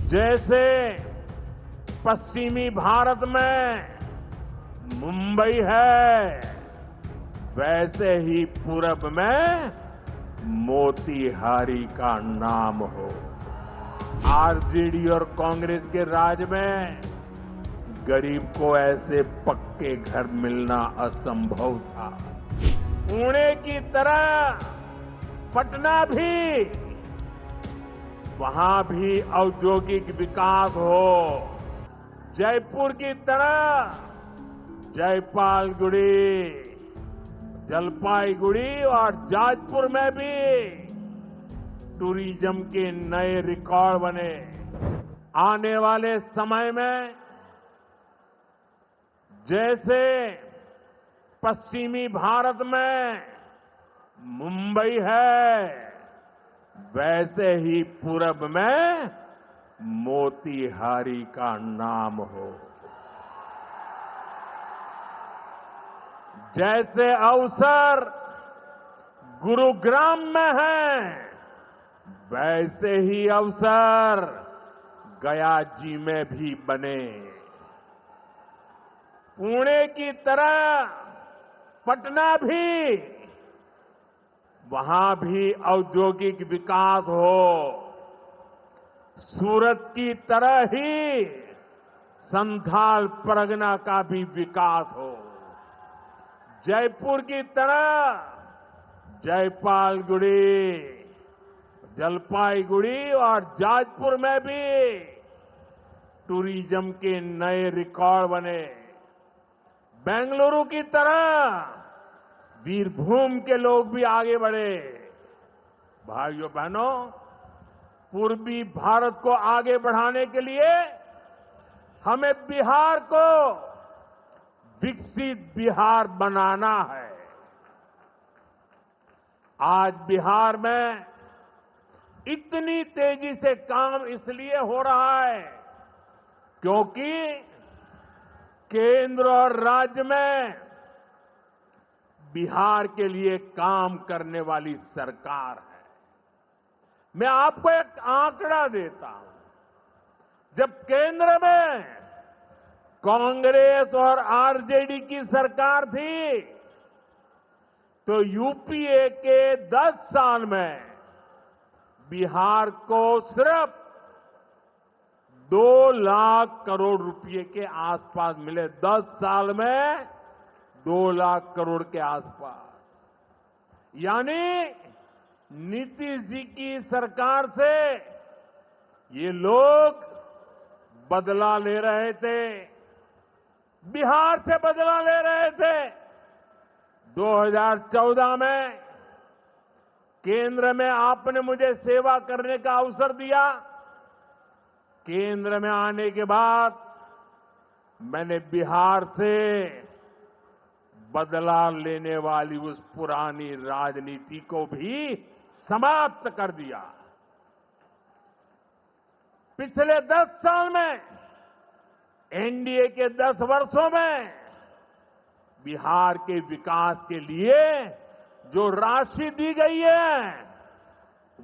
जैसे पश्चिमी भारत में मुंबई है, वैसे ही पूरब में मोतीहारी का नाम हो। आरजेडी और कांग्रेस के राज में गरीब को ऐसे पक्के घर मिलना असंभव था। पुणे की तरह पटना भी, वहां भी औद्योगिक विकास हो। जयपुर की तरह जयपालगुड़ी, जलपाईगुड़ी और जाजपुर में भी टूरिज्म के नए रिकॉर्ड बने। आने वाले समय में जैसे पश्चिमी भारत में मुंबई है, वैसे ही पूरब में मोतीहारी का नाम हो। जैसे अवसर गुरुग्राम में है, वैसे ही अवसर गया जी में भी बने। पुणे की तरह पटना भी, वहां भी औद्योगिक विकास हो। सूरत की तरह ही संथाल परगना का भी विकास हो। जयपुर की तरह जयपालगुड़ी, जलपाईगुड़ी और जाजपुर में भी टूरिज्म के नए रिकॉर्ड बने। बेंगलुरु की तरह वीरभूम के लोग भी आगे बढ़े। भाइयों बहनों, पूर्वी भारत को आगे बढ़ाने के लिए हमें बिहार को विकसित बिहार बनाना है। आज बिहार में इतनी तेजी से काम इसलिए हो रहा है क्योंकि केंद्र और राज्य में बिहार के लिए काम करने वाली सरकार है। मैं आपको एक आंकड़ा देता हूं। जब केंद्र में कांग्रेस और आरजेडी की सरकार थी, तो यूपीए के 10 साल में बिहार को सिर्फ 2 लाख करोड़ रुपए के आसपास मिले। 10 साल में 2 लाख करोड़ के आसपास। यानी नीतीश जी की सरकार से ये लोग बदला ले रहे थे, बिहार से बदला ले रहे थे। 2014 में केंद्र में आपने मुझे सेवा करने का अवसर दिया। केंद्र में आने के बाद मैंने बिहार से बदला लेने वाली उस पुरानी राजनीति को भी समाप्त कर दिया। पिछले 10 साल में, एनडीए के 10 वर्षों में बिहार के विकास के लिए जो राशि दी गई है,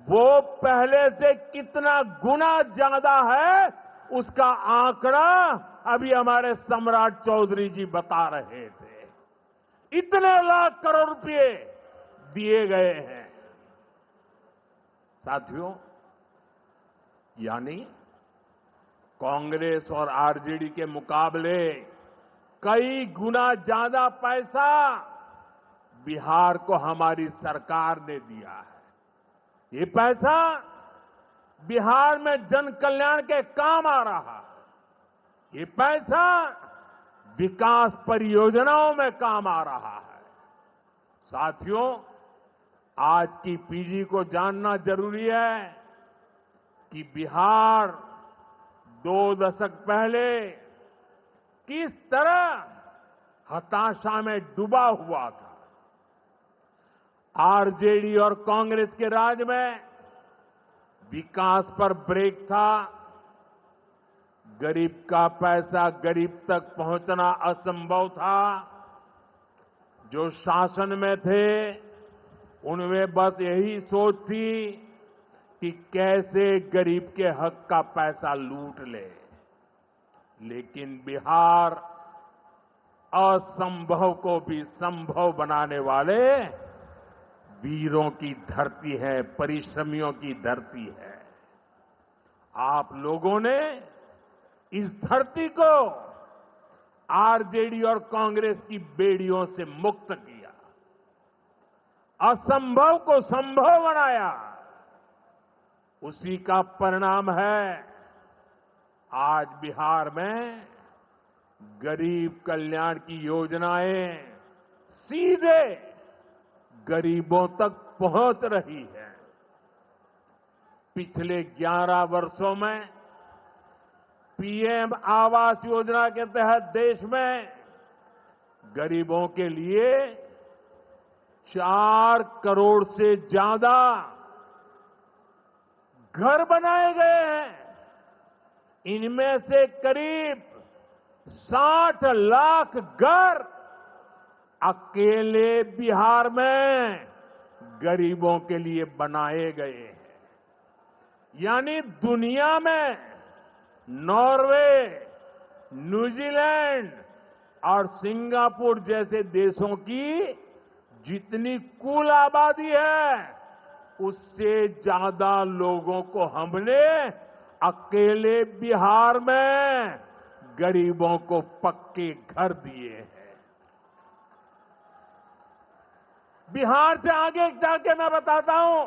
वो पहले से कितना गुना ज्यादा है, उसका आंकड़ा अभी हमारे सम्राट चौधरी जी बता रहे थे। इतने लाख करोड़ रुपए दिए गए हैं। साथियों, यानी कांग्रेस और आरजेडी के मुकाबले कई गुना ज्यादा पैसा बिहार को हमारी सरकार ने दिया है। ये पैसा बिहार में जन कल्याण के काम आ रहा है। ये पैसा विकास परियोजनाओं में काम आ रहा है। साथियों, आज की पीढ़ी को जानना जरूरी है कि बिहार 2 दशक पहले किस तरह हताशा में डूबा हुआ था। आरजेडी और कांग्रेस के राज में विकास पर ब्रेक था। गरीब का पैसा गरीब तक पहुंचना असंभव था। जो शासन में थे, उनमें बस यही सोच थी कि कैसे गरीब के हक का पैसा लूट ले। लेकिन बिहार असंभव को भी संभव बनाने वाले वीरों की धरती है, परिश्रमियों की धरती है। आप लोगों ने इस धरती को आरजेडी और कांग्रेस की बेड़ियों से मुक्त किया, असंभव को संभव बनाया। उसी का परिणाम है आज बिहार में गरीब कल्याण की योजनाएं सीधे गरीबों तक पहुंच रही है। पिछले 11 वर्षों में पीएम आवास योजना के तहत देश में गरीबों के लिए 4 करोड़ से ज्यादा घर बनाए गए हैं। इनमें से करीब 60 लाख घर अकेले बिहार में गरीबों के लिए बनाए गए हैं। यानी दुनिया में नॉर्वे, न्यूजीलैंड और सिंगापुर जैसे देशों की जितनी कुल आबादी है, उससे ज्यादा लोगों को हमने अकेले बिहार में गरीबों को पक्के घर दिए हैं। बिहार से आगे जाके मैं बताता हूं,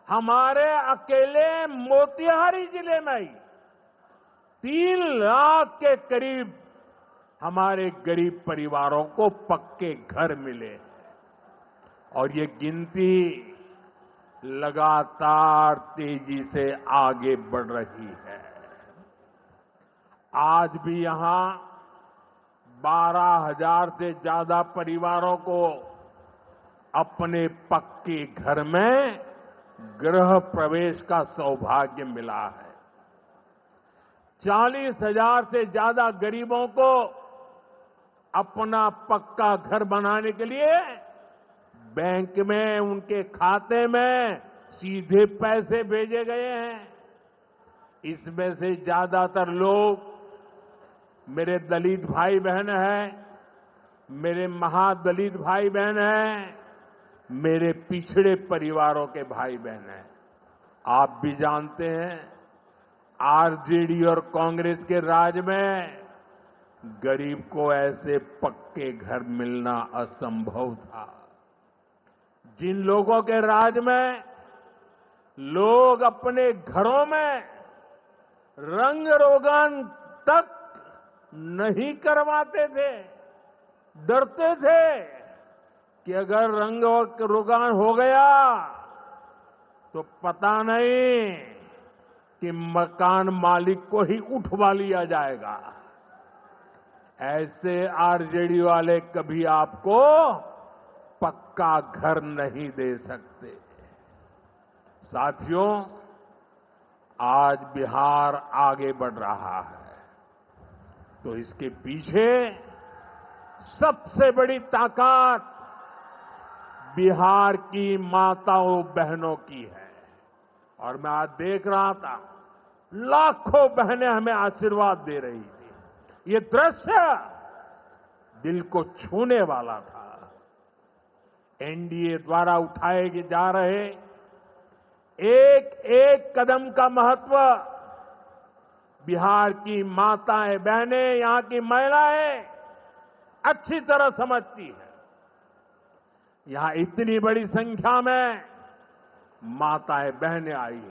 हमारे अकेले मोतिहारी जिले में ही 3 लाख के करीब हमारे गरीब परिवारों को पक्के घर मिले और ये गिनती लगातार तेजी से आगे बढ़ रही है। आज भी यहां 12,000 से ज्यादा परिवारों को अपने पक्के घर में गृह प्रवेश का सौभाग्य मिला है। 40,000 से ज्यादा गरीबों को अपना पक्का घर बनाने के लिए बैंक में उनके खाते में सीधे पैसे भेजे गए हैं। इसमें से ज्यादातर लोग मेरे दलित भाई बहन हैं, मेरे महादलित भाई बहन हैं, मेरे पिछड़े परिवारों के भाई बहन हैं। आप भी जानते हैं, आरजेडी और कांग्रेस के राज में गरीब को ऐसे पक्के घर मिलना असंभव था। जिन लोगों के राज में लोग अपने घरों में रंग रोगन तक नहीं करवाते थे, डरते थे कि अगर रंग रोगन हो गया तो पता नहीं कि मकान मालिक को ही उठवा लिया जाएगा। ऐसे आरजेडी वाले कभी आपको पक्का घर नहीं दे सकते। साथियों, आज बिहार आगे बढ़ रहा है तो इसके पीछे सबसे बड़ी ताकत बिहार की माताओं बहनों की है। और मैं आज देख रहा था, लाखों बहनें हमें आशीर्वाद दे रही थी। ये दृश्य दिल को छूने वाला था। एनडीए द्वारा उठाए जा रहे एक एक कदम का महत्व बिहार की माताएं बहनें, यहां की महिलाएं अच्छी तरह समझती है। यहां इतनी बड़ी संख्या में माताएं बहनें आई हैं।